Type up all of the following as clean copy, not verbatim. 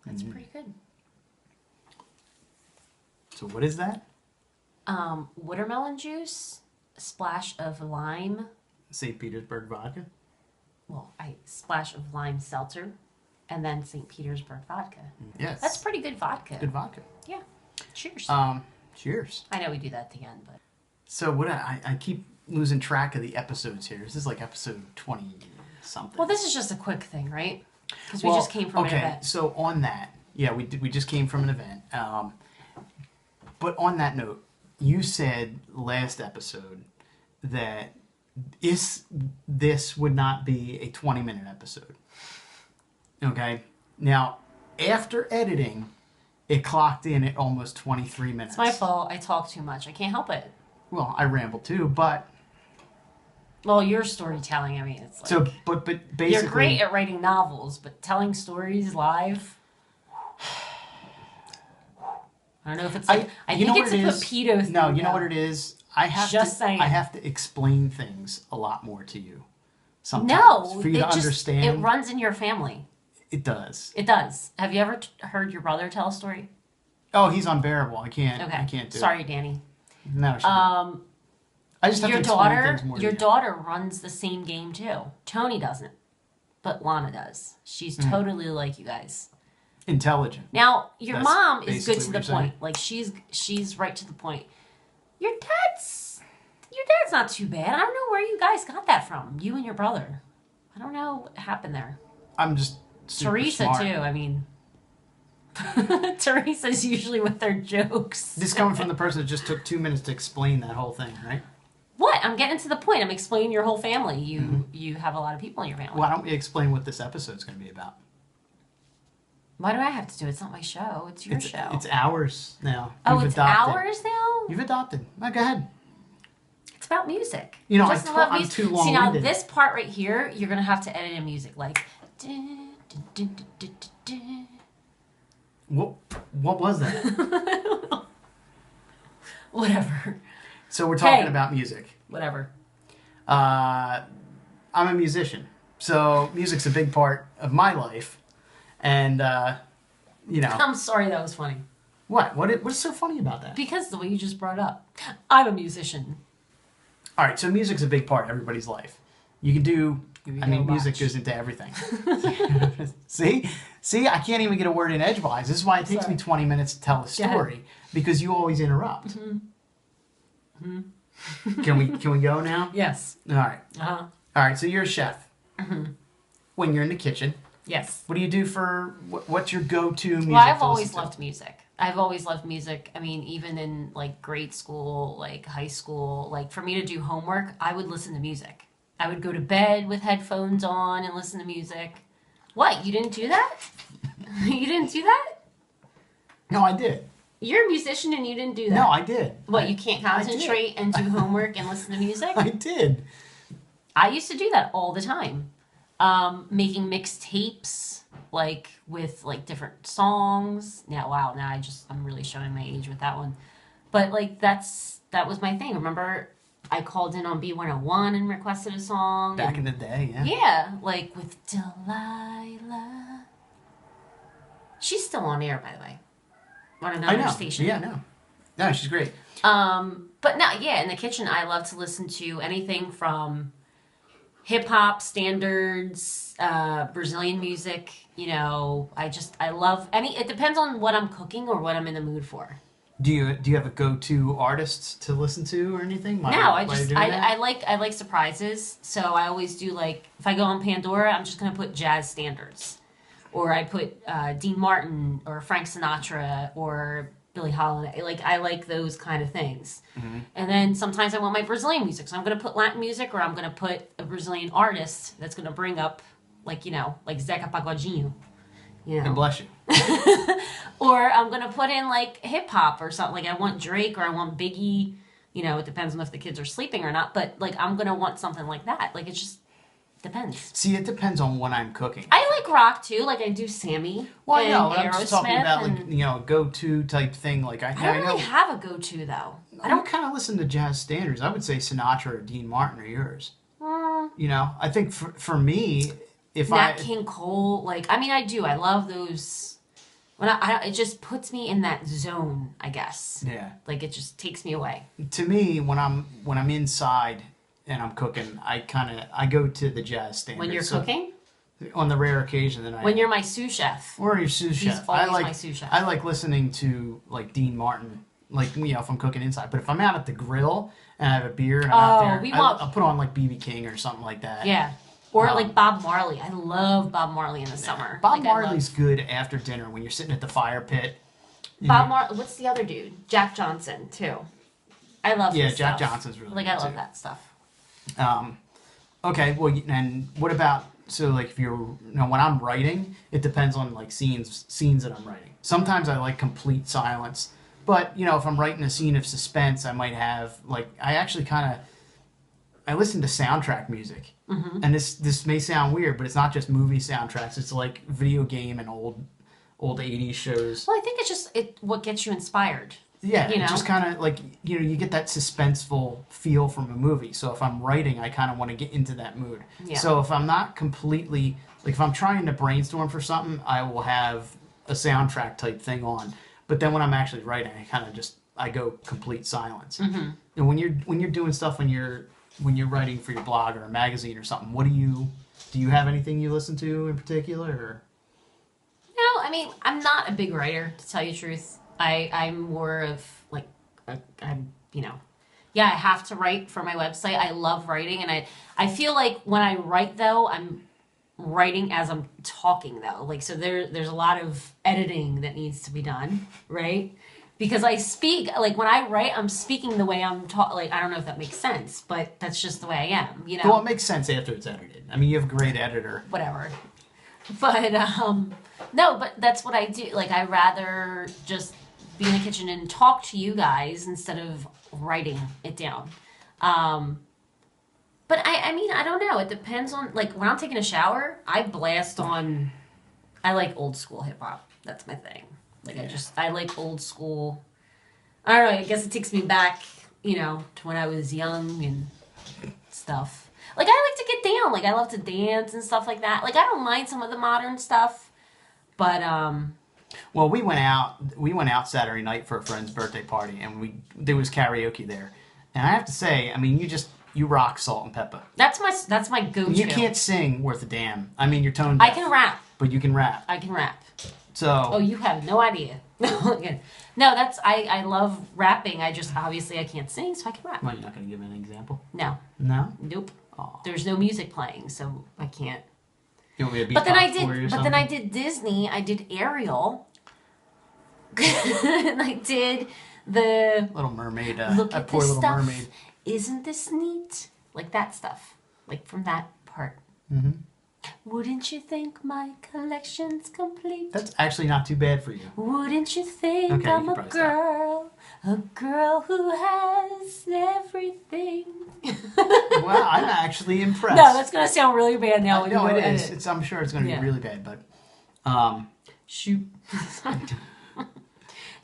That's pretty good. So what is that? Watermelon juice, a splash of lime. St. Petersburg vodka? Well, splash of lime seltzer, and then St. Petersburg vodka. Yes. That's pretty good vodka. Good vodka. Yeah. Cheers. Cheers. I know we do that at the end, but. So what I keep losing track of the episodes here. This is like episode 20 something. Well, this is just a quick thing, right? Because we just came from an event. So on that, yeah, we just came from an event. But on that note, you said last episode that this would not be a 20-minute episode. Okay? Now, after editing, it clocked in at almost 23 minutes. It's my fault. I talk too much. I can't help it. Well, I ramble too, but... Well, your storytelling, I mean, it's like... So, but basically... You're great at writing novels, but telling stories live... I don't know if it's like... I think it's a Pepito thing. No, you know what it is? I have to explain things a lot more to you sometimes. No, for you to understand. It runs in your family. It does. It does. Have you ever heard your brother tell a story? Oh, he's unbearable. I can't do Sorry, it. Danny. No, I just have to explain things more to you. Your daughter runs the same game too. Tony doesn't, but Lana does. She's totally like you guys. Intelligent. Now, your That's mom is good to the saying. point. Like she's right to the point. Your dad's not too bad. I don't know where you guys got that from. You and your brother. I don't know what happened there. I'm just super Teresa smart. too. I mean, Teresa's usually with their jokes. This coming from the person that just took 2 minutes to explain that whole thing, right? What? I'm getting to the point. I'm explaining your whole family. You have a lot of people in your family. Why don't we explain what this episode's going to be about? Why do I have to do it? It's not my show. It's your show. It's ours now. Oh, it's ours now? You've adopted. Oh, go ahead. It's about music. You know, I'm too long-winded. See, now this part right here, you're going to have to edit in music. Like... What was that? Whatever. So we're talking about music. Whatever. I'm a musician. So music's a big part of my life. And, you know. I'm sorry that was funny. What? What's so funny about that? Because the way you just brought up. I'm a musician. All right, so music's a big part of everybody's life. You can do... music goes into everything. See, I can't even get a word in edgewise. This is why it takes me 20 minutes to tell a story, because you always interrupt. Mm-hmm. Can we go now? Yes. All right. Uh-huh. All right, so you're a chef. Mm-hmm. When you're in the kitchen. Yes. What do you do for... What's your go-to music? Well, I've always loved music. I've always loved music. I mean, even in, like, grade school, like, high school, like, for me to do homework, I would listen to music. I would go to bed with headphones on and listen to music. What? You didn't do that? You didn't do that? No, I did. You're a musician and you didn't do that? No, I did. What, you can't concentrate and do homework and listen to music? I did. I used to do that all the time. Making mixtapes, like, with, like, different songs. Now, wow, now I'm really showing my age with that one. But, like, that was my thing. Remember... I called in on B101 and requested a song. Back in the day, yeah. Yeah, like with Delilah. She's still on air, by the way. On another station. Yeah, no, she's great. But no, yeah, in the kitchen, I love to listen to anything from hip hop standards, Brazilian music. You know, I love it depends on what I'm cooking or what I'm in the mood for. Do you have a go-to artist to listen to or anything? I like surprises. So I always do, like, if I go on Pandora, I'm just gonna put jazz standards, or I put Dean Martin or Frank Sinatra or Billie Holiday. Like, I like those kind of things. Mm-hmm. And then sometimes I want my Brazilian music, so I'm gonna put Latin music, or I'm gonna put a Brazilian artist that's gonna bring up, like, you know, like Zeca Pagodinho. You know. And bless you. Or I'm going to put in, like, hip-hop or something. Like, I want Drake or I want Biggie. You know, it depends on if the kids are sleeping or not. But, like, I'm going to want something like that. Like, it just depends. See, it depends on what I'm cooking. I like rock, too. Like, I do Sammy. Well, I know. I'm just talking about, like, you know, a go-to type thing. Like, I don't really have a go-to, though. I don't kind of listen to jazz standards. I would say Sinatra or Dean Martin are yours. You know, I think for me... Nat King Cole, like, I mean, I do. I love those it just puts me in that zone, I guess. Yeah. Like it just takes me away. To me, when I'm inside and I'm cooking, I go to the jazz standards. When you're cooking? On the rare occasion that when you're my sous chef. Or your sous chef. He's always my sous chef. I like listening to like Dean Martin, like if I'm cooking inside. But if I'm out at the grill and I have a beer and I'm out there, I'll put on like BB King or something like that. Yeah. Or like Bob Marley. I love Bob Marley in the summer. Bob Marley's good after dinner when you're sitting at the fire pit. Bob Marley. What's the other dude? Jack Johnson too. I love. Yeah, his Jack stuff. Johnson's really like good I love too. that stuff. Okay, well, and what about like if you're when I'm writing, it depends on like scenes that I'm writing. Sometimes I like complete silence, but if I'm writing a scene of suspense, I might have like I actually I listen to soundtrack music. Mm-hmm. And this may sound weird, but it's not just movie soundtracks. It's like video game and old 80s shows. Well, I think it's just what gets you inspired. Yeah, it just kind of like you get that suspenseful feel from a movie. So if I'm writing, I kind of want to get into that mood. Yeah. So if I'm not completely if I'm trying to brainstorm for something, I will have a soundtrack type thing on. But then when I'm actually writing, I go complete silence. Mm-hmm. And when you're doing stuff when you're writing for your blog or a magazine or something, do you have anything you listen to in particular? Or? No, I mean, I'm not a big writer, to tell you the truth. I'm more of like, I have to write for my website. I love writing, and I feel like when I write, though, I'm writing as I'm talking, though. Like, so there's a lot of editing that needs to be done, right? Because I speak, like when I write, I'm speaking the way I'm talking. Like, I don't know if that makes sense, but that's just the way I am, Well, it makes sense after it's edited. I mean, you have a great editor. Whatever. But, no, but that's what I do. Like, I'd rather just be in the kitchen and talk to you guys instead of writing it down. But I mean, I don't know. It depends on, like, when I'm taking a shower, I blast on, I like old school hip hop. That's my thing. Like, I like old school. I don't know. I guess it takes me back, to when I was young and stuff. Like, I like to get down. Like, I love to dance and stuff like that. Like, I don't mind some of the modern stuff. But, Well, we went out Saturday night for a friend's birthday party, and there was karaoke there. And I have to say, I mean, you rock Salt and Pepper. That's my go-to. You can't sing worth a damn. I mean, you're tone deaf. I can rap. But you can rap. I can rap. So. Oh, you have no idea. No, I love rapping. I just, obviously, I can't sing, so I can rap. Well, you're not going to give an example? No. No? Nope. Oh. There's no music playing, so I can't. You want me to beat But then I did Disney. I did Ariel. And I did the Little Mermaid. Look that at poor this Little stuff. Mermaid. Isn't this neat? Like that stuff. Like from that part. Mm-hmm. Wouldn't you think my collection's complete? That's actually not too bad for you. Wouldn't you think Okay, I'm a girl who has everything? Well, I'm actually impressed. No, that's gonna sound really bad now. No, it is. I'm sure it's gonna be really bad, but shoot.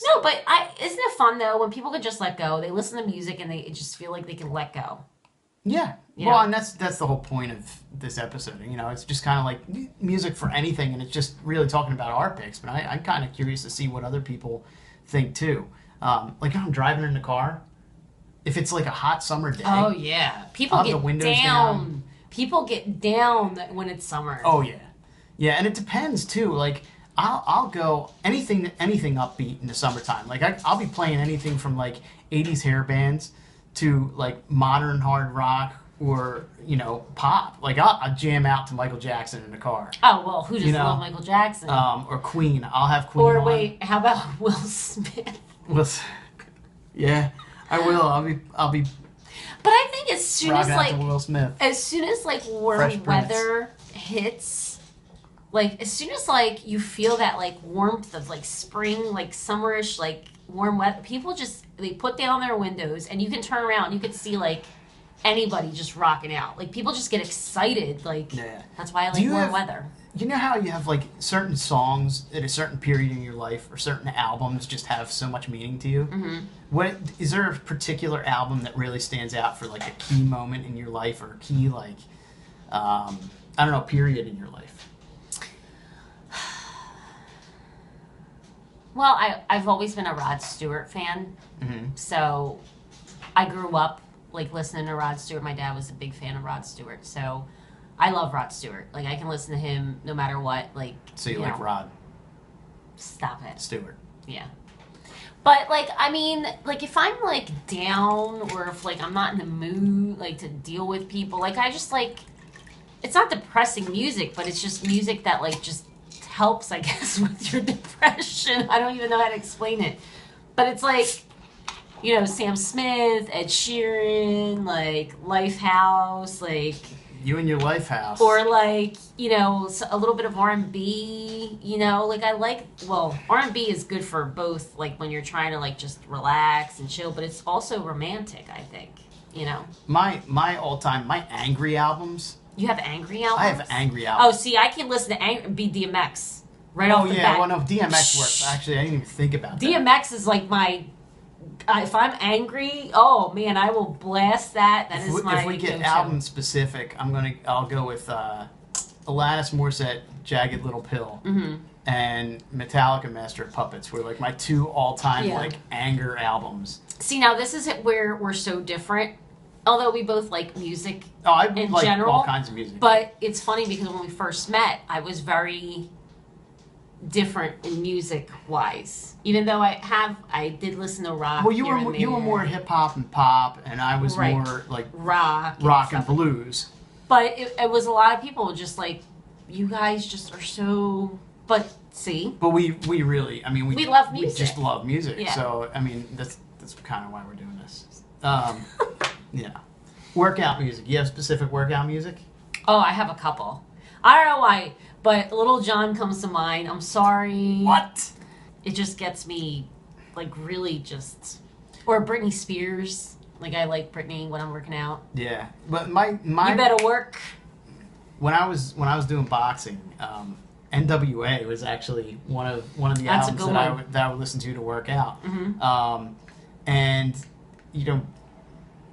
No, but isn't it fun though when people can just let go? They listen to music and they just feel like they can let go. Yeah. Well, and that's the whole point of this episode. It's just kind of like music for anything, and it's just really talking about our picks. But I'm kind of curious to see what other people think too. Like when I'm driving in the car, if it's like a hot summer day. Oh yeah, people get down. People get down when it's summer. Oh yeah, yeah, and it depends too. Like I'll go anything upbeat in the summertime. Like I'll be playing anything from like 80s hair bands to like modern hard rock or pop. Like I'll jam out to Michael Jackson in the car. Oh well, who doesn't love Michael Jackson? Or Queen. I'll have Queen. Or on. wait, how about Will Smith? Yeah, I will. I'll be. But I think as soon as Will Smith. As soon as like warm weather hits, like as soon as like you feel that like warmth of like spring, like summerish, like warm weather, people just they put down their windows and you can turn around, you can see like anybody just rocking out. Like people just get excited. Like that's why I like warm weather. You know how you have like certain songs at a certain period in your life or certain albums just have so much meaning to you? Mm-hmm. What is there a particular album that really stands out for like a key moment in your life or a key like I don't know, period in your life? Well, I've always been a Rod Stewart fan, so I grew up like listening to Rod Stewart. My dad was a big fan of Rod Stewart, so I love Rod Stewart. Like I can listen to him no matter what. Like So you like know. Rod Stop it. Stewart? Yeah. But like I mean, like if I'm like down or if like I'm not in the mood like to deal with people, like I just like it's not depressing music, but it's just music that like just helps, I guess, with your depression. I don't even know how to explain it. But it's like, you know, Sam Smith, Ed Sheeran, like Lifehouse, like You and your Lifehouse. or like, you know, a little bit of R&B, you know, like I like, well, R&B is good for both, like when you're trying to like just relax and chill, but it's also romantic, I think, you know. My all-time, my angry albums. You have angry albums? I have angry Oh, albums. see, I can listen to be DMX right off the bat. Well, no, DMX works. Actually, I didn't even think about that. DMX is like my. If I'm angry, oh man, I will blast that. That is my. If we get go-to. album specific, I'll go with Alanis Morissette, Jagged Little Pill, and Metallica, Master of Puppets. Were like my two all-time like anger albums. See, now this is where we're so different. Although we both like music Oh, I in like general, all kinds of music. But it's funny because when we first met, I was very different in music wise. Even though I did listen to rock. Well, you were more hip hop and pop, and I was more like rock and blues. But it was a lot of people just like, you guys just are so. But see. But we really, I mean, we love music. We just love music. Yeah. So I mean, that's kind of why we're doing this. Yeah. Workout music. You have specific workout music? Oh, I have a couple. I don't know why, but Little John comes to mind. I'm sorry. What? It just gets me, like, really just... Or Britney Spears. Like, I like Britney when I'm working out. Yeah. But my You better work. When I was doing boxing, NWA was actually one of the That's albums a good that I would listen to work out. Mm-hmm. And, you know,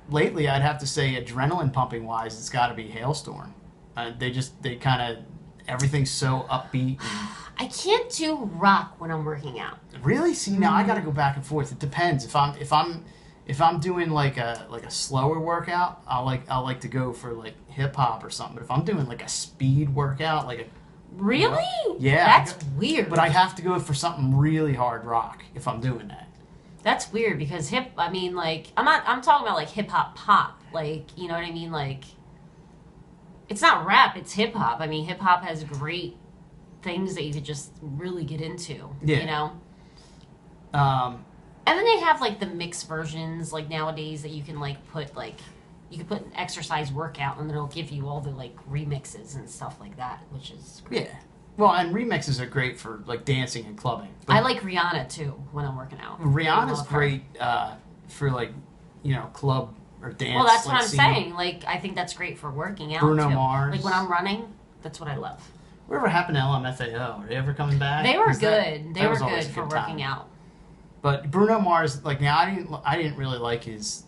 lately I'd have to say adrenaline pumping wise, it's got to be Hailstorm. They kind of, everything's so upbeat. And, I can't do rock when I'm working out. really? See, now I got to go back and forth. It depends. If I'm doing like a slower workout, I'll like to go for like hip hop or something. But if I'm doing like a speed workout, like a Really? Yeah. That's weird. But I have to go for something really hard rock if I'm doing that. That's weird because I mean, like, I'm talking about like hip hop pop. Like, you know what I mean? Like, it's not rap, it's hip hop. I mean, hip hop has great things that you could just really get into. Yeah. You know? Um, And then they have like the mixed versions, like nowadays that you can like put like, you can put an exercise workout and it'll give you all the like remixes and stuff like that, which is great. yeah. Well, and remixes are great for like dancing and clubbing. But I like Rihanna too when I'm working out. Rihanna's I love her. great for like, you know, club or dance. Well, that's like what I'm scene. saying. Like, I think that's great for working out Bruno too. Mars. Like when I'm running, that's what I love. Whatever happened to LMFAO? Are they ever coming back? They were 'Cause good. They that were was always good a for time. working out. But Bruno Mars, like now, I didn't really like his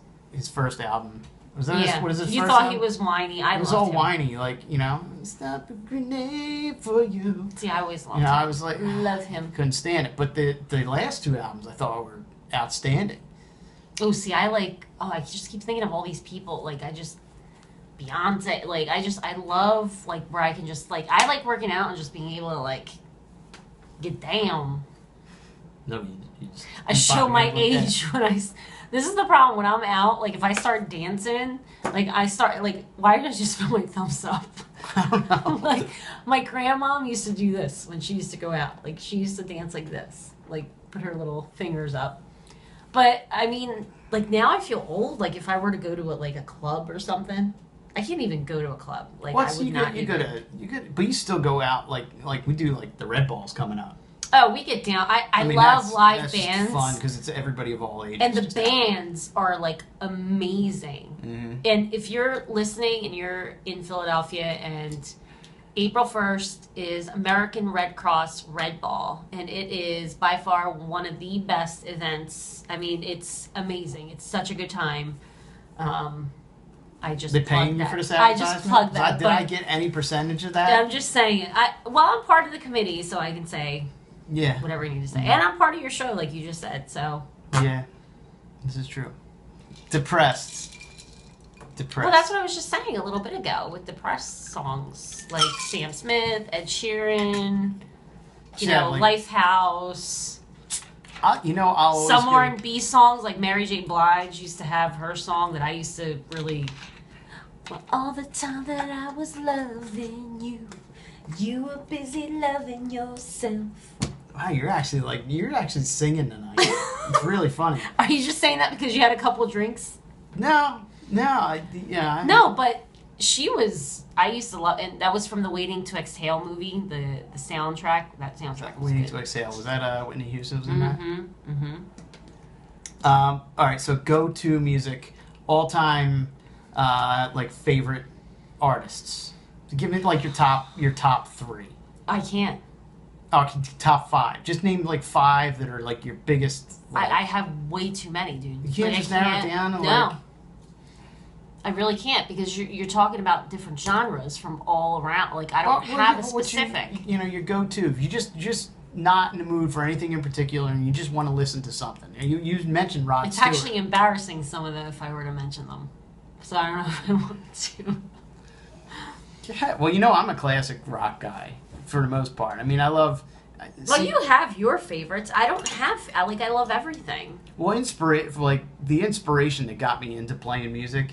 first album. Was that Yeah. what is his You first thought album? he was whiny. I It was loved all him. whiny, like, you know, stop a grenade for you. See, I always loved You know, him. I was like, Love him. couldn't stand it. But the last two albums I thought were outstanding. Oh, see, I just keep thinking of all these people. Like, Beyonce. Like, I love, like, where I can just, like, I like working out and just being able to, like, get down. No, you just, I show my age when this is the problem when I'm out. Like, if I start dancing, like, why did I just feel my thumbs up? I don't know. Like, my grandmom used to do this when she used to go out. Like, she used to dance like this. Like, put her little fingers up. But, I mean, like, now I feel old. Like, if I were to go to, a club or something, I can't even go to a club. Like, I would not even. You could, but you still go out, like we do, like, the Red Balls coming up. Oh, we get down. I mean, love live that's bands. Just fun because it's everybody of all ages. And the just out there. bands are, like, amazing. Mm-hmm. And if you're listening and you're in Philadelphia and April 1st is American Red Cross Red Ball, and it is by far one of the best events. I mean, it's amazing. It's such a good time. I just They paying plugged you that. for this I advertisement? just plugged that. Did I get any percentage of that? I'm just saying. I'm part of the committee, so I can say Yeah. whatever you need to say. And I'm part of your show, like you just said. So Yeah. This is true. Depressed. well, that's what I was just saying a little bit ago with depressed songs like Sam Smith, Ed Sheeran, Lifehouse. I'll always Some R&B songs like Mary J. Blige used to have her song that I used to really. Well, all the time that I was loving you, you were busy loving yourself. Wow, you're actually singing tonight. It's really funny. Are you just saying that because you had a couple drinks? No, No, but she was. I used to love, and that was from the Waiting to Exhale movie. The soundtrack. That soundtrack was Waiting good. to Exhale. Was that Whitney Houston was in that? Mm-hmm. All right, so go-to music, all-time, like favorite artists. Give me like your top 3. I can't. Oh, top 5. Just name like 5 that are like your biggest. Like, I have way too many, dude. you can't just narrow it down. No. Like, I really can't because you're talking about different genres from all around. Like I don't have a specific. Your go-to. If you just not in the mood for anything in particular, and you just want to listen to something. You mentioned Rod It's Stewart. actually embarrassing some of them if I were to mention them. So I don't know if I want to. Yeah, well, I'm a classic rock guy for the most part. I mean, I love. Well, you have your favorites. I don't have. I love everything. Well, the inspiration that got me into playing music,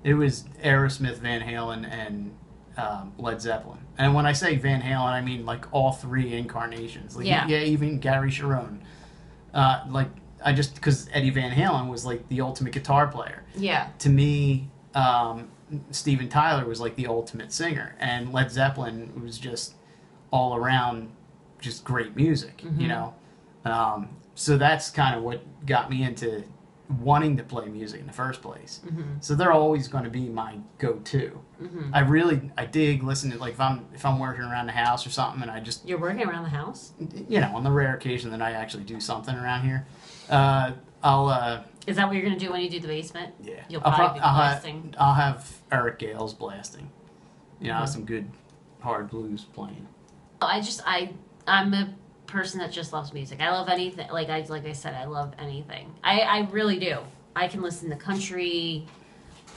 it was Aerosmith, Van Halen, and Led Zeppelin. And when I say Van Halen, I mean like all 3 incarnations. Like, yeah, even Gary Sharon. Because Eddie Van Halen was like the ultimate guitar player. Yeah. To me, Steven Tyler was like the ultimate singer, and Led Zeppelin was just all around just great music, so that's kind of what got me into wanting to play music in the first place. So they're always going to be my go-to. I dig listening to, like, if I'm working around the house or something, and you're working around the house, on the rare occasion that I actually do something around here, I'll is that what you're gonna do when you do the basement? Yeah, You'll probably be blasting. I'll have Eric Gales blasting, some good hard blues playing. I'm a person that just loves music. I love anything. Like I said, I love anything. I really do. I can listen to country.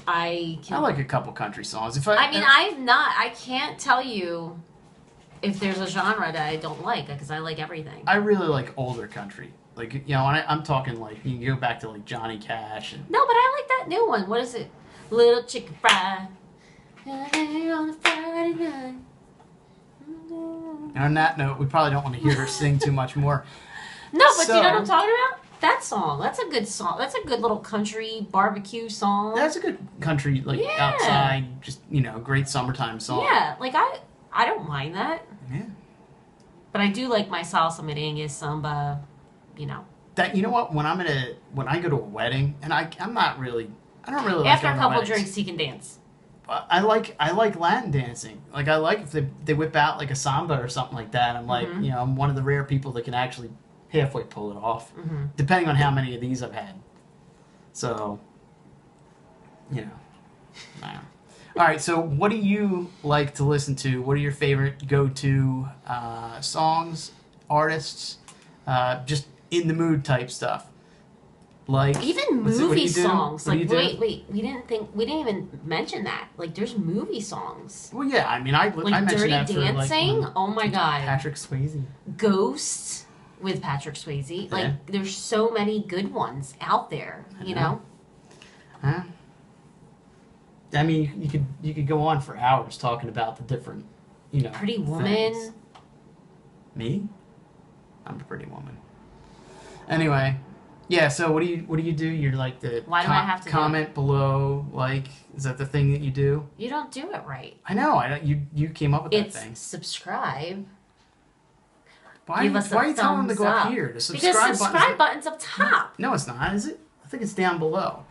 I like a couple country songs. I can't tell you if there's a genre that I don't like because I like everything. I really like older country. Like, I'm talking like you can go back to like Johnny Cash and. No, but I like that new one. What is it? Little Chicken Fry. On a Friday night. And on that note, we probably don't want to hear her sing too much more. No, but you know what I'm talking about? That song. That's a good song. That's a good little country barbecue song. That's a good country, like, outside, just, great summertime song. Yeah, like, I don't mind that. Yeah. But I do like my salsa, merengue, samba, That, what? When I go to a wedding, and I don't really After like a couple drinks, he can dance. I like Latin dancing. Like, I like if they whip out like a samba or something like that. I'm like, I'm one of the rare people that can actually halfway pull it off, depending on how many of these I've had. So, All right. So, what do you like to listen to? What are your favorite go-to songs, artists, just in the mood type stuff? Like even movie songs. Like, wait, we didn't even mention that. Like, there's movie songs. Well, yeah, I mean, I mentioned Dirty that Dancing. Oh my god, Patrick Swayze. Ghost with Patrick Swayze. Like, there's so many good ones out there. You know. Huh? I mean, you could go on for hours talking about the different, Pretty Woman. Things. Me? I'm a pretty woman. Anyway. Yeah, so what do you do? You're like the Why do I have to comment below, like, is that the thing that you do? You don't do it right. I know. You came up with that thing. It's subscribe. Why are you telling them to go up here? The subscribe button's up top. No, it's not, is it? I think it's down below.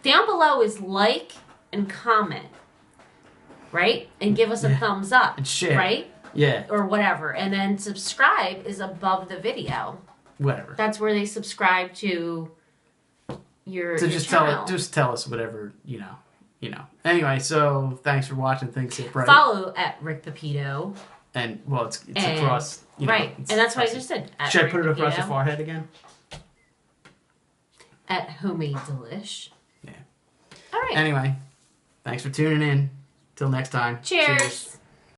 Down below is like and comment, right? And give us a thumbs up. And share. Right? Yeah. Or whatever. And then subscribe is above the video. Whatever. That's where they subscribe to your just channel. tell us whatever, you know. Anyway, so thanks for watching Thinksipwrite. Follow at Rick Pepito. And well, it's across. Right, and that's what I just said. Should I put it across your forehead again? At Homemade Delish. Yeah. All right. Anyway, thanks for tuning in. Till next time. Cheers.